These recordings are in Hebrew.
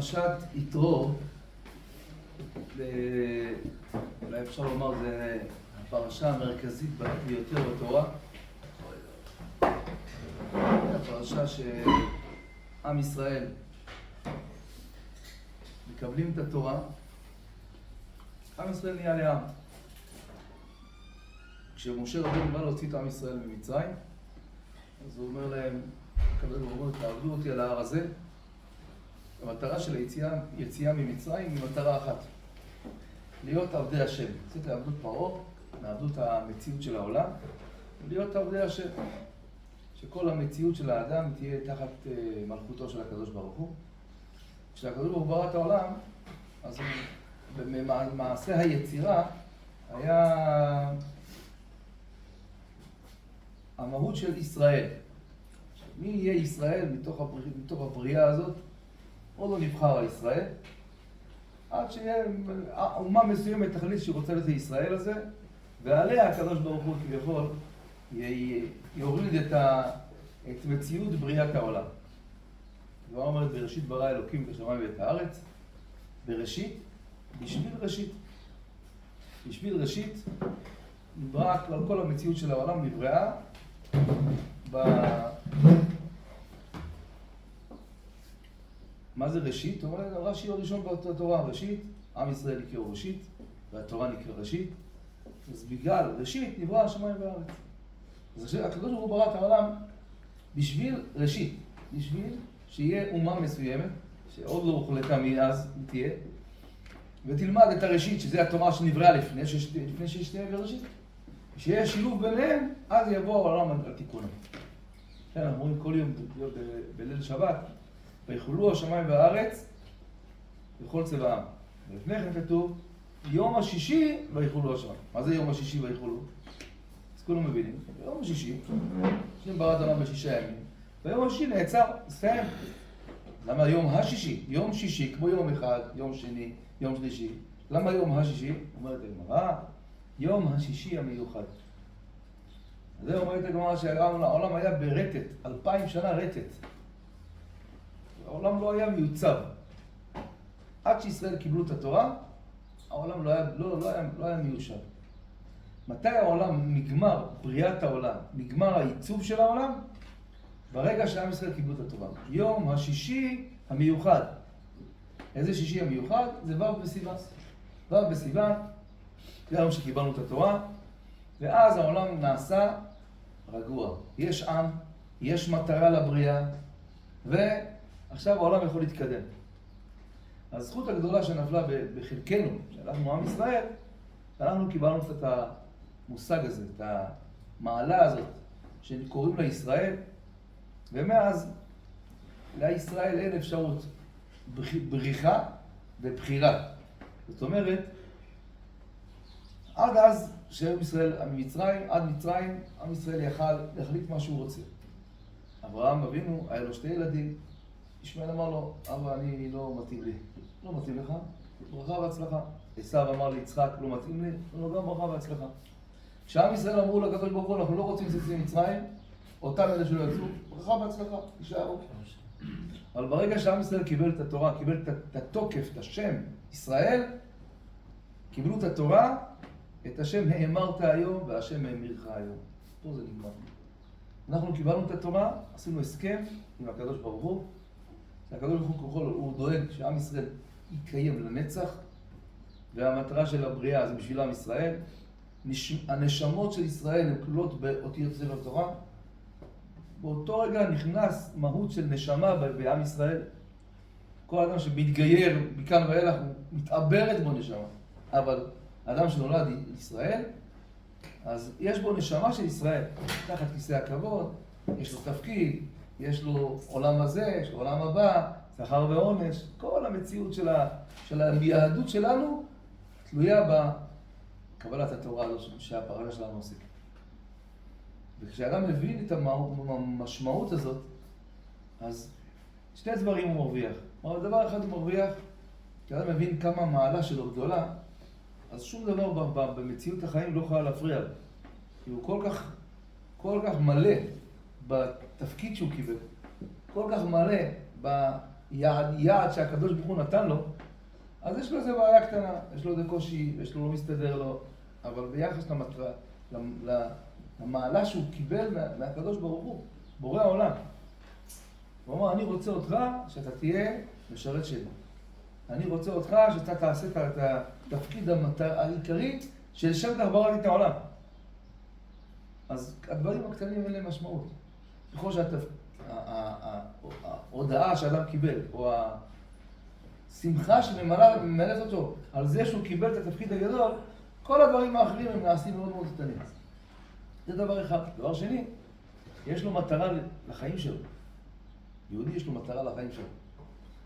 פרשת יתרו, אולי אפשר לומר, זה הפרשה המרכזית ביותר בתורה. הפרשה שעם ישראל מקבלים את התורה, עם ישראל נהיה לעם. כשמשה רבנו בא להוציא את עם ישראל ממצרים, אז הוא אומר להם, תעבדו אותי על ההר הזה. המטרה של היציאה ממצרים היא מטרה אחת, להיות עבדי השם. לצאת לעבדות פרעה, מעבדות המציאות של העולם, להיות עבדי השם. שכל המציאות של האדם תהיה תחת מלכותו של הקדוש ברוך הוא. כשהקדוש ברוך הוא ברא את העולם, אז במעשה היצירה היה המהות של ישראל. מי יהיה ישראל מתוך הבריאה הזאת? עוד לא נבחר על ישראל, עד שיהיה אומה מסוימת תחליט שהיא רוצה לזה ישראל הזה, ועליה הקדוש ברוך הוא כביכול יוריד את מציאות בריאת העולם. כבר אומרת, בראשית ברא אלוקים את השמיים ואת הארץ. בראשית, בשביל ראשית. בשביל ראשית, נברא כל המציאות של העולם נבראה מה זה ראשית? הוא אומר, רש"י הראשון בתורה, ראשית, עם ישראל נקרא ראשית, והתורה נקרא ראשית. אז בגלל ראשית נברא השמיים והארץ. אז הקדוש ברוך הוא ברא את העולם בשביל ראשית, בשביל שיהיה אומה מסוימת, שעוד לא הוחלטה מאז תהיה, ותלמד את הראשית, שזה התורה שנבראה לפני שתהיה בראשית. כשיהיה שילוב ביניהם, אז יבוא העולם על תיקונו. כן, אנחנו רואים כל יום בליל שבת, ויחולו השמיים והארץ בכל צבעם. ולפני כן כתוב, יום השישי ויחולו השמיים. מה זה יום השישי ויחולו? אז כולם מבינים. יום השישי, השם ברא את העולם בשישה ימים, ויום השישי נעצר, הסתיים. למה יום השישי? יום שישי, כמו יום אחד, יום שני, יום שלישי. למה יום השישי? אומרת הגמרא, יום השישי המיוחד. זה אומרת הגמרא שהעולם היה ברטט, 2000 שנה רטט. העולם לא היה מיוצב. עד שישראל קיבלו את התורה, העולם לא היה מיושב. מתי העולם נגמר, בריאת העולם, נגמר העיצוב של העולם? ברגע שעם ישראל קיבלו את התורה. יום השישי המיוחד. איזה שישי המיוחד? זה ו' בסיוון. ו' בסיוון, זה היום שקיבלנו את התורה, ואז העולם נעשה רגוע. יש עם, יש מטרה לבריאה, ועכשיו העולם יכול להתקדם. הזכות הגדולה שנפלה בחלקנו, שאנחנו עם ישראל, אנחנו קיבלנו את המושג הזה, את המעלה הזאת, שקוראים לה ישראל, ומאז לישראל אין אפשרות בריחה ובחירה. זאת אומרת, עד אז שעם ישראל, ממצרים, עד מצרים, עם ישראל יכל להחליט מה שהוא רוצה. אברהם אבינו, היה לו 2 ילדים, ישמעאל אמר לו, אבא, אני לא מתאים לי. לא מתאים לך, ברכה והצלחה. עשיו אמר ליצחק, לא מתאים לי, לא גם ברכה והצלחה. כשעם ישראל אמרו לקדוש ברוך הוא, אנחנו לא רוצים לצאת ממצרים, אותם אלה שלא יצאו, ברכה והצלחה, יישארו. אבל ברגע שעם ישראל קיבל את התורה, קיבל את התוקף, את השם ישראל, קיבלו את התורה, את השם האמרת היום והשם האמירך היום. פה זה נגמר. אנחנו קיבלנו את התורה, עשינו הסכם עם הקדוש ברוך הוא, שהקדוש ברוך הוא דואג שעם ישראל יקיים לנצח, והמטרה של הבריאה זה בשביל עם ישראל. הנשמות של ישראל הן כלולות באותיות ספר תורה. באותו רגע נכנס מהות של נשמה בעם ישראל. כל אדם שמתגייר מכאן ואילך הוא מתעברת בו נשמה. אבל אדם שנולד ישראל, אז יש בו נשמה של ישראל. תחת כיסא הכבוד, יש לו תפקיד, יש לו עולם הזה, יש לו עולם הבא, שכר ועונש. כל המציאות של היהדות שלנו תלויה בקבלת התורה הזו שהפרשה שלנו עושה. וכשאדם מבין את המשמעות הזאת, אז 2 דברים הוא מרוויח. אבל דבר אחד הוא מרוויח, כשאדם מבין כמה המעלה שלו גדולה, אז שום דבר במציאות החיים לא יכולה להפריע. כי הוא כל כך מלא בתפקיד שהוא קיבל, כל כך מלא יעד שהקדוש ברוך הוא נתן לו, אז יש לו איזה בעיה קטנה, יש לו איזה קושי, יש לו לא מסתדר לו, אבל ביחס למטרה, למעלה שהוא קיבל מהקדוש ברוך הוא, בורא העולם. הוא אמר, אני רוצה אותך שאתה תהיה משרת שלי. אני רוצה אותך שאתה תעשה את התפקיד העיקרי של שם כך בראתי את העולם. אז הדברים הקטנים אין להם משמעות. ככל שההודעה שאדם קיבל, או השמחה שממלאת אותו על זה שהוא קיבל את התפקיד הגדול, כל הדברים האחרים הם נעשים מאוד מאוד קטנים. זה דבר אחד. דבר שני, יש לו מטרה לחיים שלו. יהודי יש לו מטרה לחיים שלו.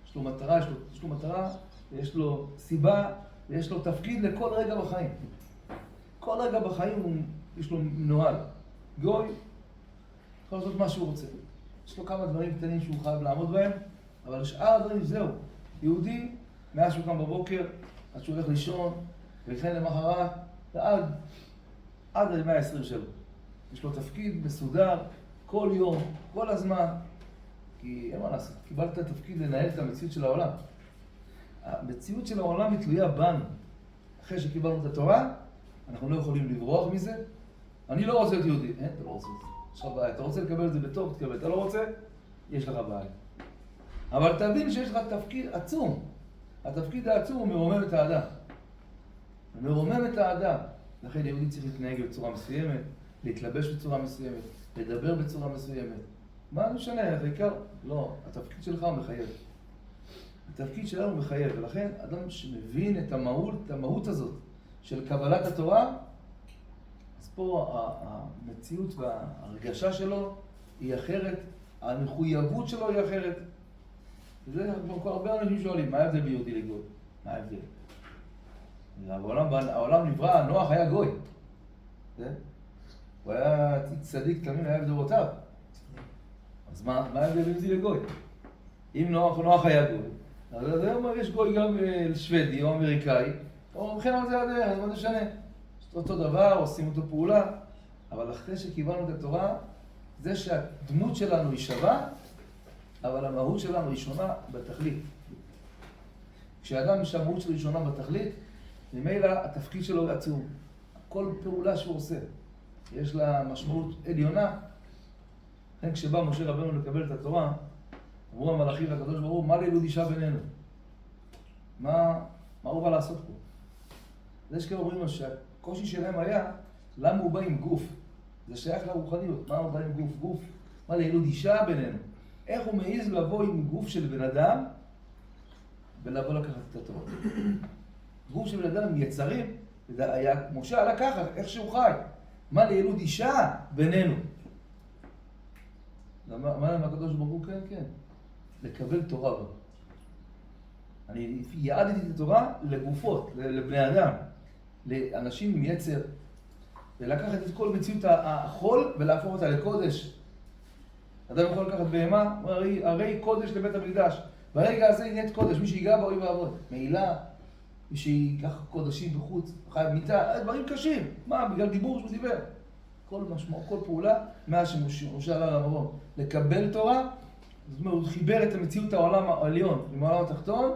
יש לו מטרה, יש לו סיבה, ויש לו תפקיד לכל רגע בחיים. כל רגע בחיים יש לו נוהל. גוי יכול לעשות מה שהוא רוצה. יש לו כמה דברים קטנים שהוא חייב לעמוד בהם, אבל שאר הדברים זהו. יהודי, מאז שהוא קם בבוקר, עד שהוא הולך לישון, וכן למחרת, עד ל-120 שלו. יש לו תפקיד מסודר, כל יום, כל הזמן, כי אין מה לעשות, קיבלת את התפקיד לנהל את המציאות של העולם. המציאות של העולם היא תלויה בנו. אחרי שקיבלנו את התורה, אנחנו לא יכולים לברוח מזה. אני לא רוצה להיות יהודי. אתה לא רוצה את זה. יש לך בעיה. אתה רוצה לקבל את זה בטוב, תקבל. אתה לא רוצה, יש לך בעיה. אבל תבין שיש לך תפקיד עצום. התפקיד העצום הוא מרומם את האדם. הוא מרומם את האדם. לכן יהודי צריך להתנהג בצורה מסוימת, להתלבש בצורה מסוימת, לדבר בצורה מסוימת. מה משנה? בעיקר, לא, התפקיד שלך הוא מחייב. התפקיד שלנו הוא מחייב, ולכן אדם שמבין את המהות הזאת של קבלת התורה, אז פה המציאות וההרגשה שלו היא אחרת, המחויבות שלו היא אחרת. וזה כבר הרבה אנשים שואלים, מה ההבדל ביהודי לגוי? מה ההבדל? העולם נברא, נוח היה גוי. הוא היה צדיק תמיד, היה בדורותיו. אז מה ההבדל ביהודי לגוי? אם נוח היה גוי, אז היום יש גוי גם שוודי או אמריקאי, או מבחין על זה הדרך, אז מה זה שונה? אותו דבר, עושים אותו פעולה, אבל אחרי שקיבלנו את התורה, זה שהדמות שלנו היא שווה, אבל המהות שלנו היא שונה בתכלית. כשאדם שהמהות שלו היא שונה בתכלית, ממילא התפקיד שלו עצום. כל פעולה שהוא עושה, יש לה משמעות עליונה. לכן כשבא משה רבנו לקבל את התורה, אמרו המלאכים והקדוש ברוך הוא, מה לילוד אישה בינינו? מה הוא בא לעשות פה? זה שכאילו אומרים לו שהקושי שלהם היה, למה הוא בא עם גוף? זה שייך לרוחניות. מה הוא בא עם גוף? גוף. מה לילוד אישה בינינו? איך הוא מעז לבוא עם גוף של בן אדם ולבוא לקחת את התורה? גוף של בן אדם עם יצרים, משה עלה ככה, איך שהוא חי. מה לילוד אישה בינינו? מה להם הקדוש ברוך הוא? כן, כן. לקבל תורה בה. אני יעדתי את התורה לגופות, לבני אדם, לאנשים עם יצר, ולקחת את כל מציאות החול ולהפוך אותה לקודש. אדם יכול לקחת בהמה, הרי קודש לבית המקדש. ברגע הזה היא נהיית קודש, מי שיגע בה אוי ואבוי. מעילה, מי שיקח קודשים בחוץ, חייב מיטה, דברים קשים. מה, בגלל דיבור שהוא דיבר. כל פעולה, מאז שמשה עלה למרום, לקבל תורה, זאת אומרת, הוא חיבר את המציאות העולם העליון עם העולם התחתון,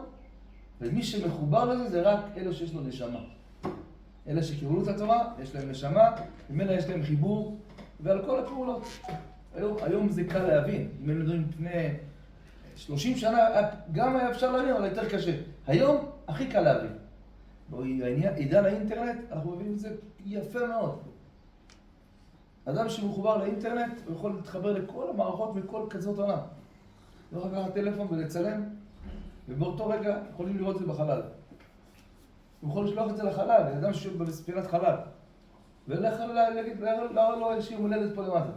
ומי שמחובר לזה זה רק אלה שיש לו נשמה. אלה שקיבלו את התורה, יש להם נשמה, ומאלה יש להם חיבור, ועל כל הפעולות. היום זה קל להבין. אם היינו מדברים לפני 30 שנה, גם היה אפשר להבין, אבל יותר קשה. היום הכי קל להבין. בעידן האינטרנט, אנחנו מבינים את זה יפה מאוד. אדם שמחובר לאינטרנט, הוא יכול להתחבר לכל המערכות וכל כזאת עולם. לא רק לקחת טלפון ולצלם, ובאותו רגע יכולים לראות את זה בחלל. הוא יכול לשלוח את זה לחלל, לאדם שהוא בספינת חלל. ולך להגיד, לא, יש לי מולדת פה למטה.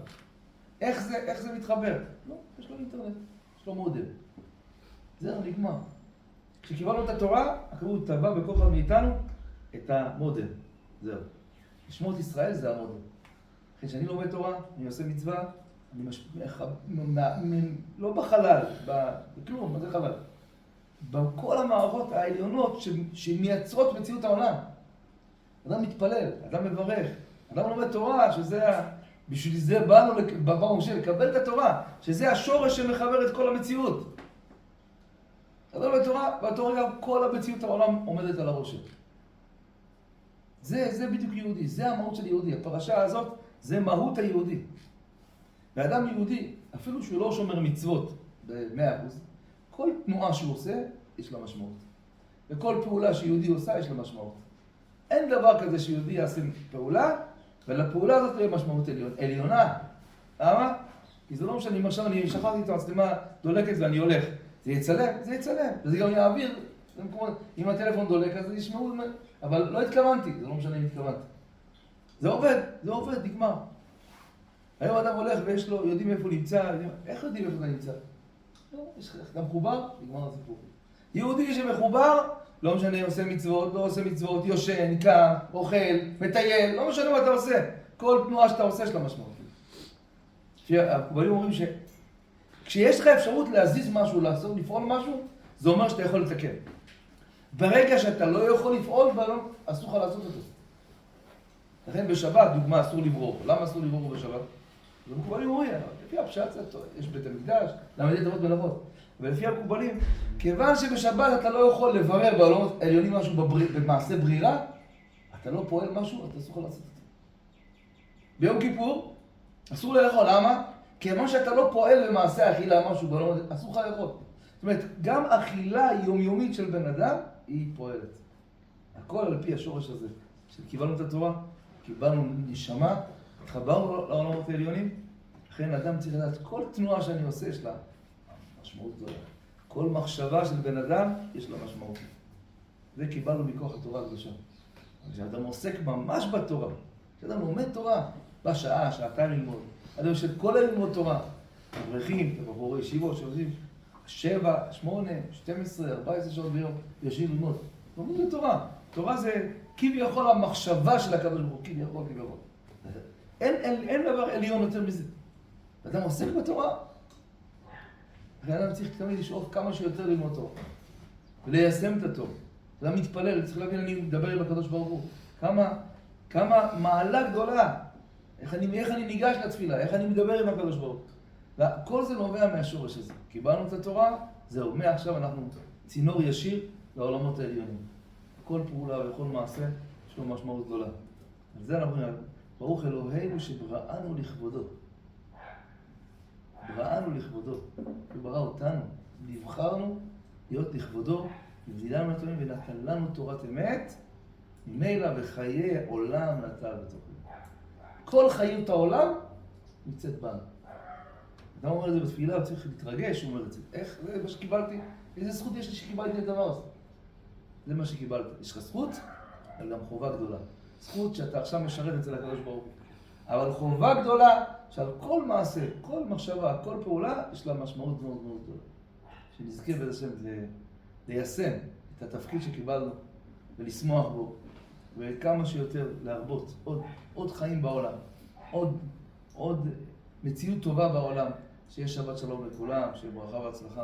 איך זה מתחבר? לא, יש לו אינטרנט, יש לו מודל. זהו, נגמר. כשקיבלנו את התורה, הקב"ה טבע בכל אחד מאיתנו את המודל. זהו. לשמות ישראל זה המודל. אחרי שאני לומד תורה, אני עושה מצווה, אני לא בחלל, בכלום, מה זה חלל? בכל המערכות העליונות שמייצרות מציאות העולם. אדם מתפלל, אדם מברך, אדם לומד תורה, שזה, בשביל זה באנו משה לקבל את התורה, שזה השורש שמחבר את כל המציאות. אבל בתורה, באותו רגע כל המציאות העולם עומדת על הראש שלו. זה בדיוק יהודי, זה המהות של יהודי. הפרשה הזאת זה מהות היהודי. ואדם יהודי, אפילו שהוא לא שומר מצוות ב-100%, כל תנועה שהוא עושה, יש לה משמעות. וכל פעולה שיהודי עושה, יש לה משמעות. אין דבר כזה שיהודי יעשה פעולה, ולפעולה הזאת תהיה משמעות עליונה. למה? כי זה לא משנה, אם עכשיו אני שכחתי את המצלמה דולקת ואני הולך. זה יצלם? זה יצלם. וזה גם יעביר. אם הטלפון דולק, אז זה ישמעו, אבל לא התכוונתי. זה לא משנה אם התכוונתי. זה עובד, נגמר. היום אדם הולך ויש לו, יודעים איפה הוא נמצא, איך יודעים איפה אתה נמצא? לא, אתה מחובר, נגמר הסיפור. יהודי שמחובר, לא משנה, עושה מצוות, לא עושה מצוות, יושן, קם, אוכל, מטייל, לא משנה מה אתה עושה. כל תנועה שאתה עושה יש לה משמעות. המקובלים אומרים שכשיש לך אפשרות להזיז משהו, לעשות, לפעול משהו, זה אומר שאתה יכול לתקן. ברגע שאתה לא יכול לפעול, אסור לך לעשות את זה. לכן בשבת, דוגמה, אסור לברור. למה אסור לברור בשבת? זה מקובלים אומרים, לפי הפשט, יש בית המקדש, למדי תוות מלאכות. ולפי המקובלים, כיוון שבשבת אתה לא יכול לברר בעולמות עליונים משהו במעשה ברירה, אתה לא פועל משהו, אתה אסור לך לעשות את זה. ביום כיפור, אסור לאכול. למה? כיוון שאתה לא פועל במעשה אכילה משהו בעולמות, אסור לך לאכול. זאת אומרת, גם אכילה יומיומית של בן אדם, היא פועלת. הכל על פי השורש הזה. כשקיבלנו את התורה, קיבלנו נשמה, התחברנו לעולמות העליונים, לכן אדם צריך לדעת, כל תנועה שאני עושה יש לה משמעות גדולה. כל מחשבה של בן אדם יש לה משמעות. זה קיבלנו מכוח התורה הקדושה. כשאדם עוסק ממש בתורה, כשאדם לומד תורה, בשעה, שעתיים ללמוד, אדם של כל ללמוד תורה, אברכים, בחורי ישיבות שעושים 7, 8, 12, 14 שעות ביום, יושבים ללמוד. לומדים בתורה. תורה זה כביכול המחשבה של הקדוש ברוך הוא, כביכול. אין דבר עליון יותר מזה. אדם עוסק בתורה, ואדם צריך תמיד לשאוף כמה שיותר ללמוד תורה, וליישם את התורה. אדם מתפלל, צריך להבין, אני מדבר עם הקדוש ברוך הוא. כמה מעלה גדולה, איך אני ניגש לתפילה, איך אני מדבר עם הקדוש ברוך הוא. כל זה נובע מהשורש הזה. קיבלנו את התורה, זהו, מעכשיו אנחנו צינור ישיר לעולמות העליונים. כל פעולה וכל מעשה יש לו משמעות גדולה. על זה אנחנו אומרים, ברוך אלוהינו שבראנו לכבודו. בראנו לכבודו. הוא ברא אותנו, נבחרנו להיות לכבודו, ובדילנו נתונים ונתן לנו תורת אמת, ממילא וחיי עולם נטל בתוכנו. כל חיות העולם נמצאת בנו. אתה אומר את זה בתפילה, הוא צריך להתרגש, הוא אומר את זה. איך? זה מה שקיבלתי? איזה זכות יש לי שקיבלתי את הדבר הזה? זה מה שקיבלתי. יש לך זכות, אבל גם חובה גדולה. זכות שאתה עכשיו משרת אצל הקדוש ברוך הוא. אבל חובה גדולה שעל כל מעשה, כל מחשבה, כל פעולה, יש לה משמעות מאוד מאוד גדולה. שנזכה בעצם ליישם את התפקיד שקיבלנו ולשמוח בו, וכמה שיותר להרבות עוד חיים בעולם, עוד מציאות טובה בעולם, שיש שבת שלום לכולם, שיהיה ברכה והצלחה,